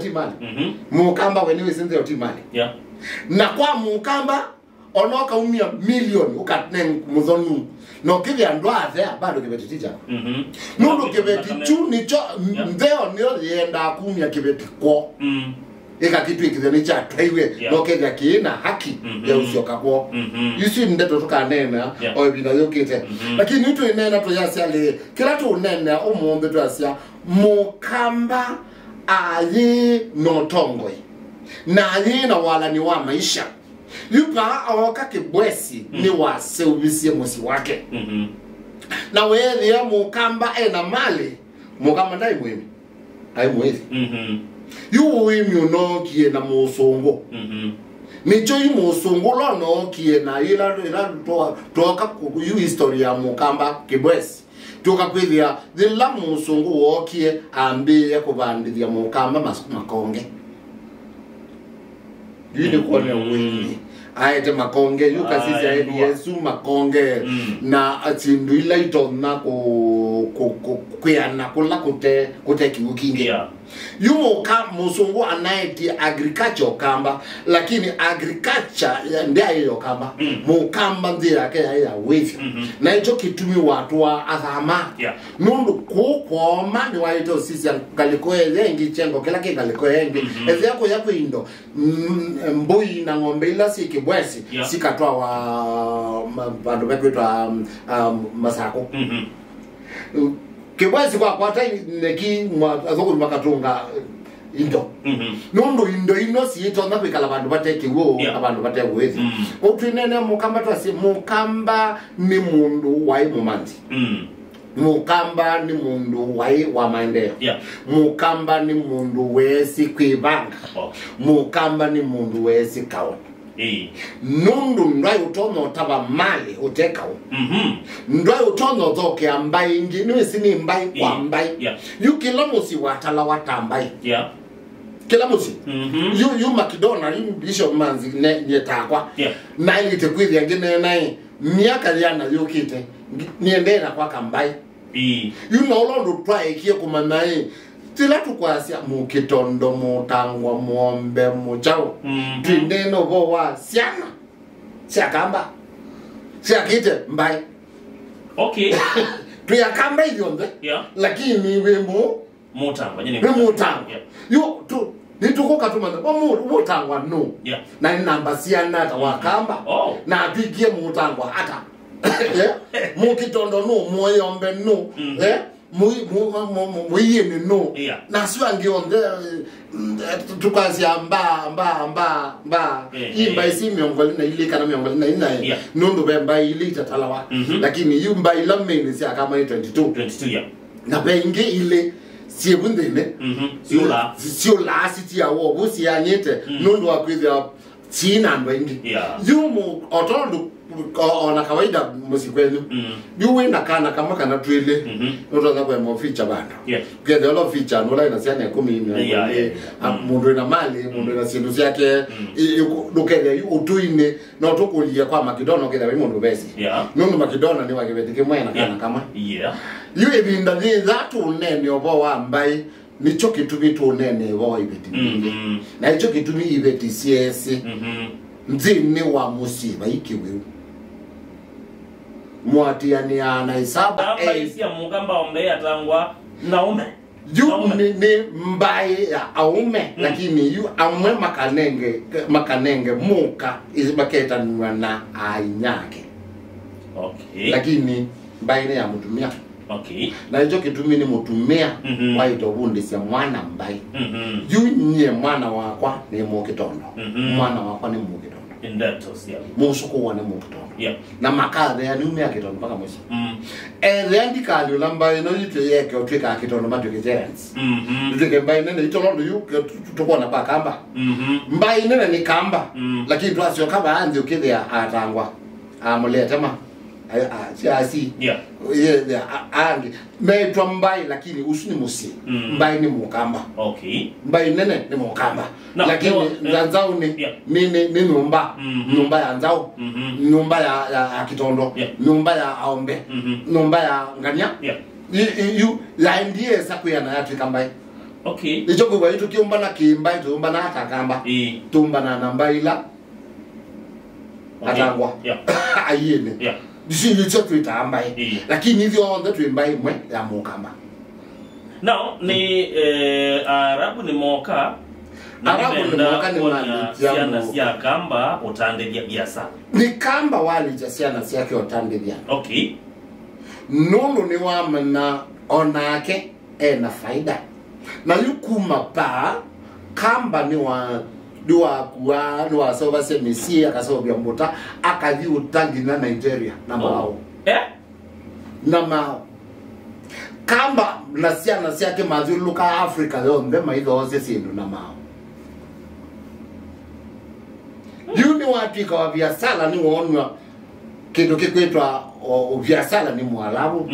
otimani mukamba wenewe sinze otimani na kwa mukamba onoka umia milioni ukatne muzonu no kivya ndwa there bado kibeti teacher nundu kibeti chu nicho ndeo nio yenda kumia kibeti ko eka kitu ikitheni cha taiwe no kevya kiina haki ya usioka kwa yusi ndeto tukanena obina yokite lakini itu inena to yasiale kila tu unena omombe to asia mukamba ayi no tongoi na ayi na wala ni wa maisha yupa awoka kibwesi ni wa seubisie mosi wake na wewe ya mukamba ena mali mukamba ndai mwemi ai mwezi yu wimi uno kie na musongo nicho yu musongo lo no kie na ila toka yu historia mukamba kibwesi toka kwithia thila musongo wokie ambi ya kubandithia mukamba makonge yini kone wimi aete makonge yuka sisi aedi Yesu makonge na atindu ila itona kuyana kula kute kiukinge yumo ka musungu anaiti agriculture kamba lakini agriculture ndia hiyo kamba mukamba ndia yake ya wefi na hicho kitumi watu wa athama nundu kukoma ni waito sisi galiko yengi chengo kila galiko yengi ezi yako indo mbui na ngombe ila si kibwesi sikatwa wa bandu bekwitwa masako kibwezi kwa tai neki azokuru makatunga indo nundu indo ino si itonda kwikala bandu bateke wo abantu bateke wezi otwinene mukamba twasi mukamba ni mundu wai mumanzi mukamba ni mundu wai wa maendeleo mukamba ni mundu wesi kwibanga mukamba ni mundu wesi kaona nundu ndwai utono taba mali utekao ndwai utono zoke ambai ingine sini mbai kwa mbai yu kila musi watala watambai kila musi yu makidona yu bisho manzi nyetakwa na ilite kwithia ngine nai miaka yana yukite niendena kwa kambai yu na ulondo twa ikie kumanai tila tukwasia mukitondo mutangwa muombe muchao twindeno vowa siana siakamba siakite mbai tuyakamba hivyo lakini wemo mutangwa yo tu nitukoka tumanda mutangwa no na namba siana tawakamba na apigie mutangwa hata mukitondo no moyombe no muiyene no na siwa ngionde tukasi amba imba isi miongoli na ile kana miongoli na ina nundu bemba ile tatalawa lakini yumba ila mene si akama 22 na bengi ile siebundene sio la siti ya wo busi anyete nundu akwithia china ndwengi yumu otondo ona kawaida musikwenu yuwe na kana kama kana twile notoza kwa mo feature bando get a lot of feature no line asiana 10 mundu na mali mundu na sindu yake dokele utuine na otokulia kwa makidono kenda mundu besi nundu makidona ni wakibetike mwena kana kama yuwe binda ni zatu nene obo wa mbai nicho kitumi tu nene obo ibeti na hicho kitumi ibeti CS nzini wa musiba ikiwe mwatiani ana isaba isia mukamba ombe atangwa naume yu ni mbai ya aume lakini yu amwe makanenge muka izibaketa na ainyake lakini mbai ya mutumia na hicho kitumi ni mutumia waito bundisia mwana mbai yu nye mwana wakwa ni mukitondo mwana wakwa ni mukitondo musuku wane mukitondo na makadhe ya nume ya kitondo mpaka mwisho reandi kalyo lambai no yitwe yeke otweka kitondo matuke gerents tutike mbai nene itolondo yu tukona pa kamba mbai nene ni kamba lakini twasio kaba anze ukithia atangwa amuletema asi angi meitwa mbai lakini usuni musi mbai ni mukamba mbai nene ni mukamba lakini nzao ni nyumba ya nzao nyumba ya kitondo nyumba ya aombe nyumba ya ngania yu ya ndiye sakuya na yatu kambai Okay. Icho kwa hiyo tukiomba na kimba tuomba na atakamba. Tumba na namba ila. Atangwa. Yeah. Ayene. Yeah. Disi yicho tuitamba. Lakini hivyo onda tuimba imwe ya mukamba. Now ni Arabu ni moka. Arabu ni moka ni siana siya kamba utandelia biasa. Ni kamba wali siana siya ke utandelia. Okay. Nunu ni wamana onake na faida. Na yukuma pa kamba ni wa soba se Mesia kasoba biambuta akavi utangi na Nigeria na mao. Na mao. Kamba na siya ke mazulu luka Africa yonde maido ose sindu na mao. Yuni watu kwa biashara ni waonwa kitu kikwetwa biashara ni Mwarabu.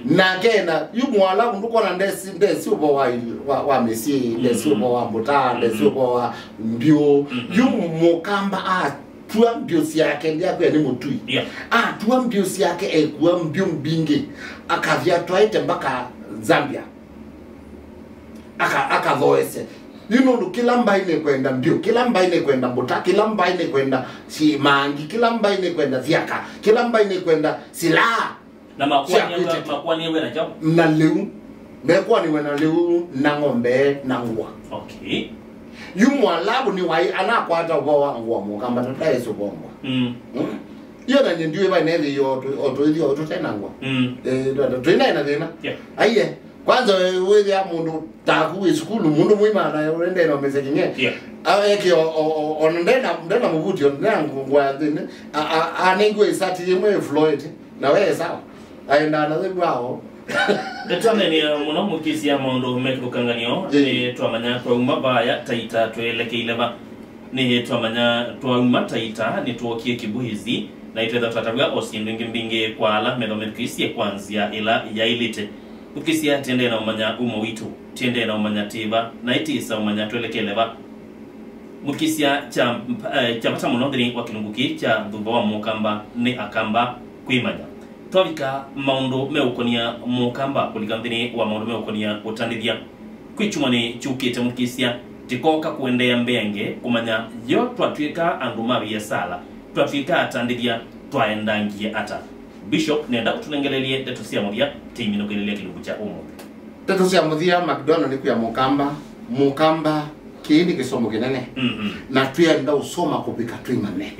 Na kena yu Mwarabu nduko na ndesi upo wa Mesia, ndesi upo wa Mbuta, ndesi upo wa Mbio. Yu mukamba tuwa mbio siyake ndia kwa ni mutui. Tuwa mbio siyake kuwa mbio mbingi. Akavia tuwaite mpaka Zambia. Akavoese. You know, kila mbaine kwenda mbio, kila mbaine kwenda Mbuta, kila mbaine kwenda Mangi, kila mbaine kwenda Thiaka, kila mbaine kwenda Silaha. Na makuwa niwe na jabu? Na leu. Mekuwa niwe na leu na ngombe na ngwa. Okay. Yu Mwarabu ni wai anakwa hata ubawa ngwa mukamba natae subongwa. Iyo na nyendiwe ba neve yo oto tena ngwa. Tuina ina dena. Aiye. Kwanza wewe ya mundu taku iskulu mundu muima na urende na message nge. Aweke onendena mubuti onendana ngwa dene. Anengwe isati yemwe Floyd na wewe sawa. Aenda na zebao. Detane ni munomukisi ya mundu mekukanganyo ni twamanya kwa umabaya taita tweleke ileba ni twamanya twa umataita ni tuokie kibuhizi na itweza tatabuga osindingi mbinge kwa ala medomekisi ya kwanzia ila ya ilite. Ukisia tiende na umanya umo witu, tiende na umanya tiva, na itisa umanya tueleke leba. Mukisia cha pata monodini wakilunguki cha dhuva wa mukamba ni akamba kuimanya. Tuwavika maundu meukonia mukamba kuligandini wa maundu meukonia utandidhia. Kuichumani chukite mukisia, tikoka kuendea mbenge, kumanya yo tuatuika andumavi ya sala. Tuatuika atandidhia, tuaendangia ata. Bishop nenda kutunengelelie tetusia mudia timi nokelelia kilugu cha umu. Tetusia mudia McDonald ni kuya mukamba kiindi kisomo kinene. Na tuyenda usoma kupika tuimane.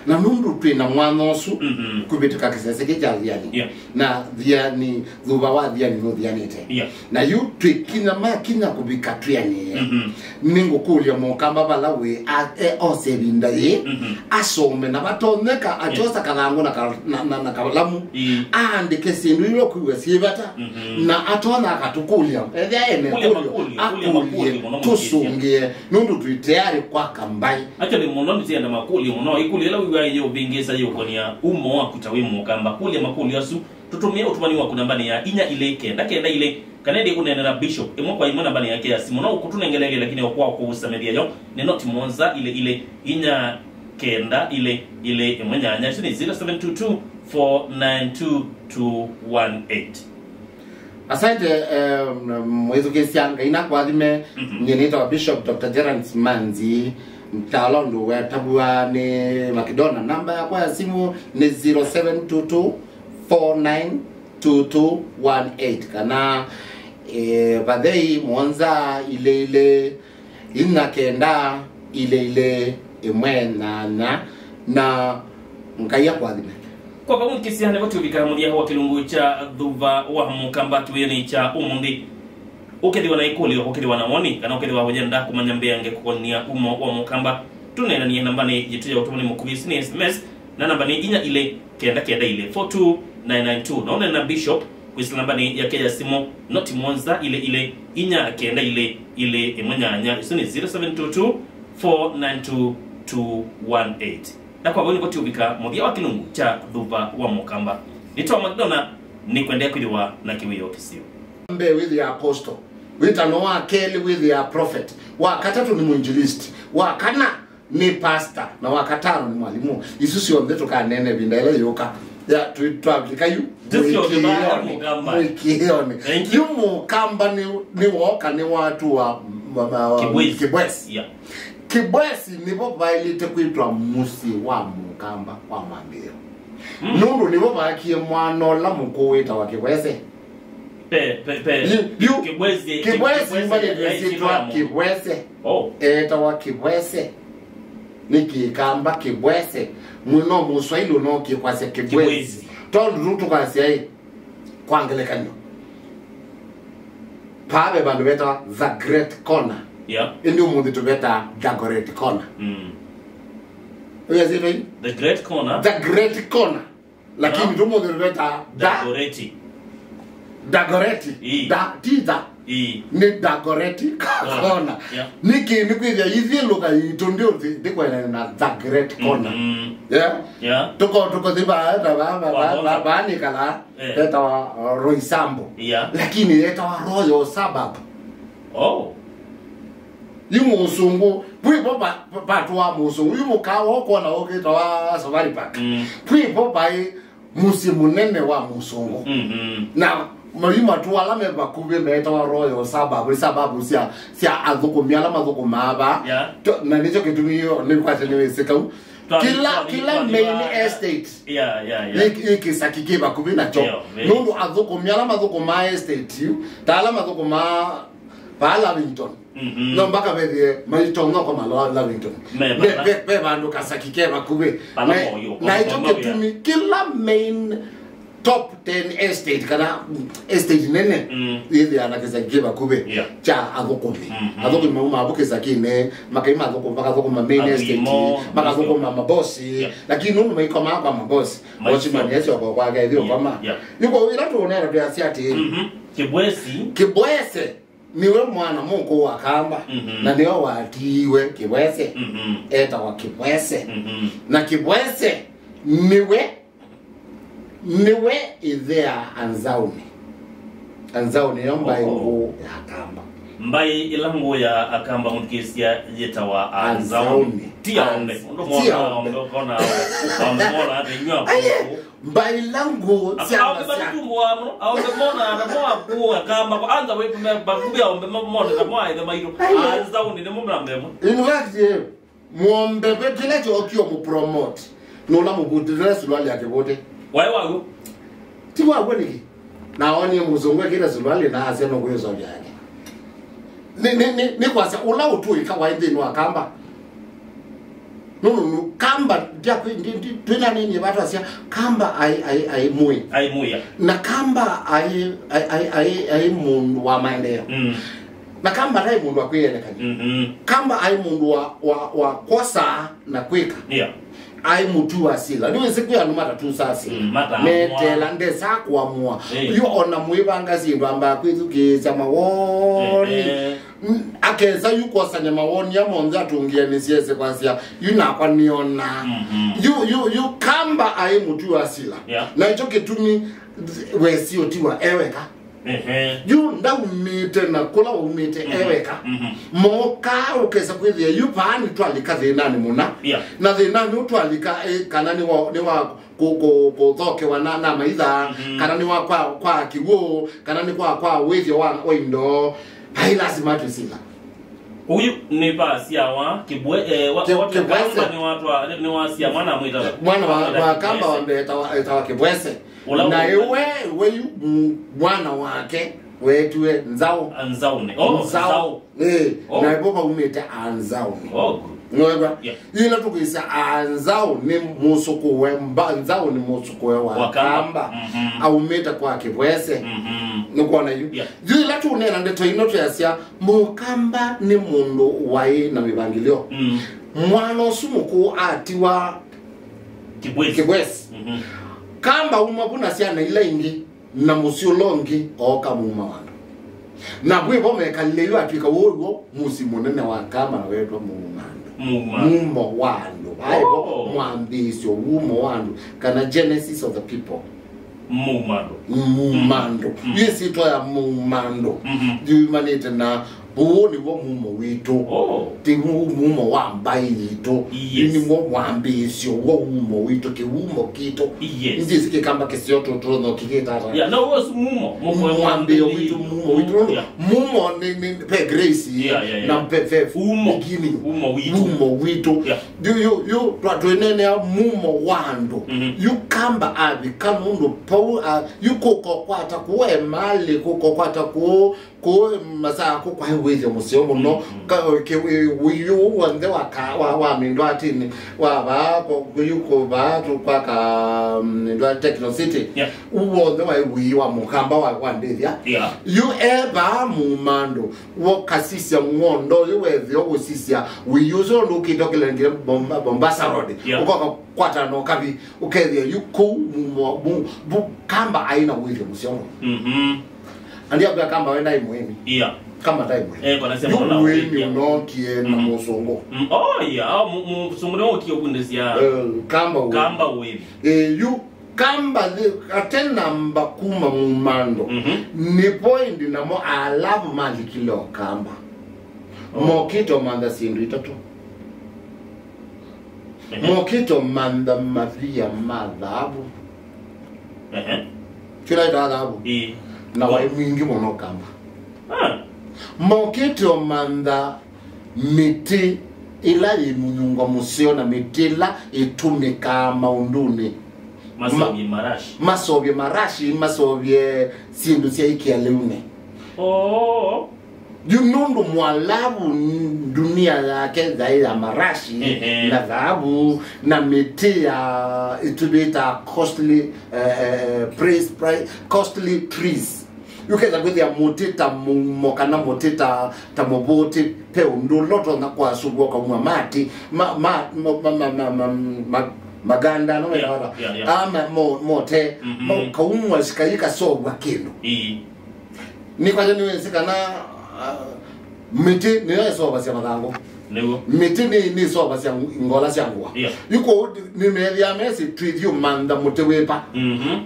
Na nundu tuina mwanosu kubitika kisese kija dhiani. Na dhiani dhuba wa dhiani no dhianite. Na yu kina kubika tuyani. Ningu kulia mukamba balawe osebinda ye asome na batoneka ajosa kalango na kalamu andike sindu ilo kuwesibata na atona akatukulia edya ene kulia tusungie nundu tuiteari kwa kambai acha ni muno ntienda makuli muno ikuli ela wiwa yo bingeza yo konia umo wa kutawi mukamba kuli makuli asu tutumia utumani wa kunambani ya inya ile kenda ile kanedi kunenera bishop emo kwa imana bani yake ya simona ukutunengelege lakini kwa kuusamedia yo ni not monza ile inya kenda ile emwenyanya ni 0722492218. Asante mwezu kesianga inakwadhime nyenita wa Bishop Dr. Gerard Manzi mtalondo wa tabua ni Makidona. Namba ya kwa simu ni 0722492218 kana badai mwanza ile inakenda ile emwena na ngaya kwadhime kwa bamu kisiane watu bikamudia wa kilungu cha dhuva wa mukamba tuweni cha umundi ukedi wana ikuli ukedi wana moni kana ukedi wa wajenda kumanyambia nge kukonia umo wa mukamba tunena ni nambani jituja utumani mukubisi ni SMS na nambani inya ile kenda ile 42992 naona na Bishop kwa nambani yake ya simu not monza ile inya kenda ile emanyanya isoni 0722492218 na kwa wani kote ubika modia wa kilungu cha dhuva wa mukamba nitoa Magdona ni kuendea kuliwa na kiwiyo kisio mbe with the apostle with Noah Kelly with the prophet wakatatu ni mwinjilisti wakana ni pastor na wakatano ni mwalimu isusi ondeto ka nene bindaele yoka ya tuitwabika yu mwikioni yu mukamba ni woka ni watu wa Kibwezi Kibwezi nibo bailite kuitwa musi wa mukamba wa mambio nundu nibo bakie mwanola mukuwita wa Kibwezi Kibwezi mbali nesitwa Kibwezi eta wa Kibwezi niki kamba Kibwezi muno muswahili no kikwase Kibwezi tondu tukasi ai kwangelekanyo pabe bandu beta the great corner ndio mundi tubeta Dagoretti corner uyazile the great corner lakini ndio mundi tubeta Dagoretti tita ni Dagoretti corner niki nikwithia ithiluka itu ndio ndikwena na the great corner tuko thiba ba ni kala eta wa Roysambu lakini eta wa Royal Suburb Musungu pwipo patwa musungu mukawo kona oketa wa Safari Park pwipo pai musimunene wa musungu na marima tuwala me bakube meta wa Royal Suburb sia azukumya mazukuma na nicho kitumio ni kwate ni sekau kila main estate iki sakike bakube na cho nundu azukumya mazukuma estate tala mazukuma ba Lavington no mbaka bebe maitongo kwa malo Lavington be bandu kasakike bakube na icho kitumi kila main top 10 estate kana estate nene ile anakeza giba kube cha agokome agokome mabuke zakine makaima agokome main estate makagokome mabosi lakini nuno maikoma kwa mabosi watchman yeso kwa kwa ndio kama yuko ila tuonera tu asiati Kibwezi niwe mwana mungu wa kamba na ndio watiwe Kibwezi eta wa Kibwezi na Kibwezi niwe idhea anzauni yomba ingu ya akamba mbai ilangu ya akamba mukisia yeta wa anzauni tiaombe kona mbai langu siapa akamba kwa anza wetu bakubia ombe mona kama ida mairo anzauni ne mumrambemo in fact muombe betile chokio mu promote nola mu budress lwali akebote wago tiwa woniki naoni muzongwe kile zulwali na asema kuyezo yake ni kwasa ula utu ikawaide no akamba no kamba dia twila nini watu asia kamba ai muya na kamba ai mundu wa maendeleo na kamba dai mundu wa kuyelekana kamba ai mundu wa kosa na kwika ai mutu asila niwe siku ya numata tu sasi metela ndesa kuamua yo ona muibanga zindu amba kwithukiza mawoni akeza yukosa nya mawoni ya monza tungia nisiese kwanza yunakwa niona you kamba ai mutu asila na hicho kitumi wesio tiwa eweka yu nda umite na kula umite eweka moka ukesa kwithia yu paani twalika thinani muna na thinani utwalika kana ni wa kuthoke wana na maitha kana ni wa kwa kiwo kana ni kwa withio wa indo hai lazima tusila huyu ni basi awa watu ni watu ni wasia mwana wa kamba wambeta wa Kibwezi na ewe mwana wake wetwe anzauni na ipopa umete anzauni ngoba ila tukisa anzauni musuku wemba anzauni musuku wa kamba au meta kwa Kibwezi nukona ila tunena ndeto inoto yasia mukamba ni mundu wai na mibangilio mwana sumuku atiwa Kibwezi kamba umabuna siana ila ingi na musiolongi oka muma wandu na bwibo mekaleleyo atwika wowo musimunene wa kamba na wetwa mumo wandu aibo mwambisyo mumo wandu kana genesis of the people mumando yes ito ya mumando humanity na huu ni wo mumo witu ti mumo wa mbai yitu ni wo wambisio wo mumo witu ki mumo kito ndi sike kamba kesio toto no kiketa ya no was mumo wambio witu mumo ni pe grace na pe mumo witu you twenene mumo wando you kamba abi kanundo pau you kokokwata kuwe mali kokokwata ko masa ko kwa wewe musio muno ke wiyu wande wa mindo atini wa ba ko yuko ba to kwa ka ndo Techno City uwonde wa wiyu wa mukamba wa ndevya you eba mumando wo kasisia ngondo yeweze osisia wiyu zo lukidokele ngire Bombasa Road uko kwata no kabi ukethia yuko mu kamba aina wewe musio andia kwa kamba wenda imuhimi kama time kwa nasema na wewe unokie na musongo musongo no kiyokundezia kamba wewe you kamba atena mbakuma mumando ni point na mo alavu mali kilo kamba mokito manda sindu itatu mokito manda mafia madhabu kila idhabu na wai mwingi mono kamba mokito manda miti ila imunyunga museo na mitila itumika maunduni masobye marashi masobye sindu sia ikia leune Junundu mwalabu dunia yake zaida marashi na dhahabu na miti ya itubita costly trees. Yukeza kwezi ya motita mokana motita tamobote pe undoloto na kwa sugu kwa umamati maganda no wala ama mote kaumwa shikaika soba kino ni kwa jani wensika na miti ni soba sia madango miti ni soba sia ngola sia ngwa yuko ni media mesi treat you manda mutewepa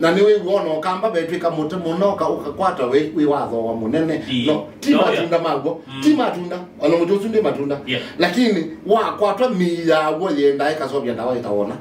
na niwe wono kamba betwika mute munoka ukakwata we watho wa munene no timatunda mago timatunda ono mujosu ndi matunda lakini wa kwatwa miya wo yenda ikasobya ndawa itaona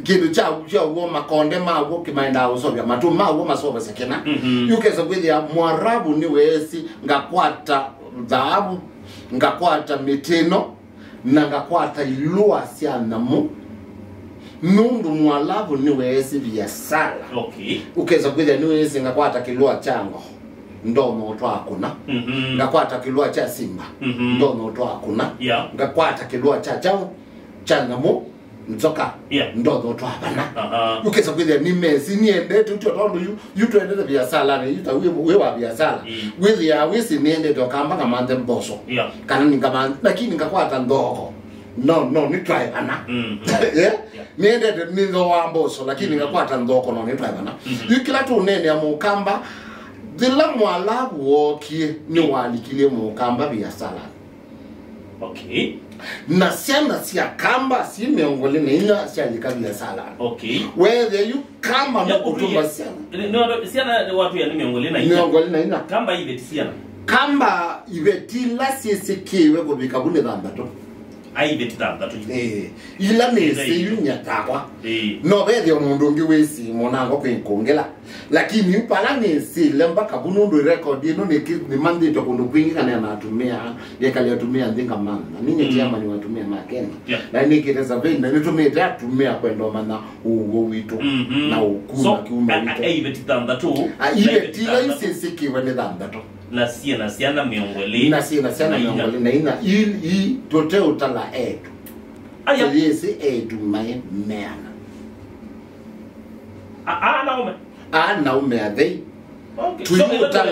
kindu cha wo makonde mago kimaenda usobya matu mago masoba sekena yukeza kwithia mwarabu ni wesi ngakwata dhahabu ngakwata mitino na ngakwata ilua sia namu nundu mwalabu ni wesi biasala ukeza kwithia ni wesi ngakwata kilua chango ndono otwa akuna ngakwata kilua cha simba ndono otwa akuna ngakwata kilua cha chao chanamu nzoka ndono otwa bana ukeza kwithia ni mesi ni endete utondo you twendete biasala ni wewa biasala withia wisi ni endete okamba kamande mboso kana ningamanda lakini ngakwata ndoko no ni try bana ni endete ni ndo wa mboso lakini ngakwata ndoko no ni try bana yukila tu nene amukamba dila mwalabu wokie ni walikilie mukamba biasala na siya kamba si miongole na ina siya likabia sala whether you kamba no kutumba siana watu ya ni miongole na ina kamba ibeti siana kamba ibeti la siyesekewe kubikabune dhambato aibeti dhambato ila nese yunyatagwa no bethe omundu ngi wesi monango kwinkongela lakini upala nese lemba kabunundo record ino ni mandito kundu kwingi kana natumia yekali yatumia ndinga manda ninye chama ni watumia makena na nikiteza venda nitumia tatumia kwendo mana ugo witu na ukuna kiumba witu aibeti dhambato aibeti la isesekewe ni dhambato na siana miongole na siana miongole na ina ili tote utala etu yesi etu mae meana naume naume adei tuyu utala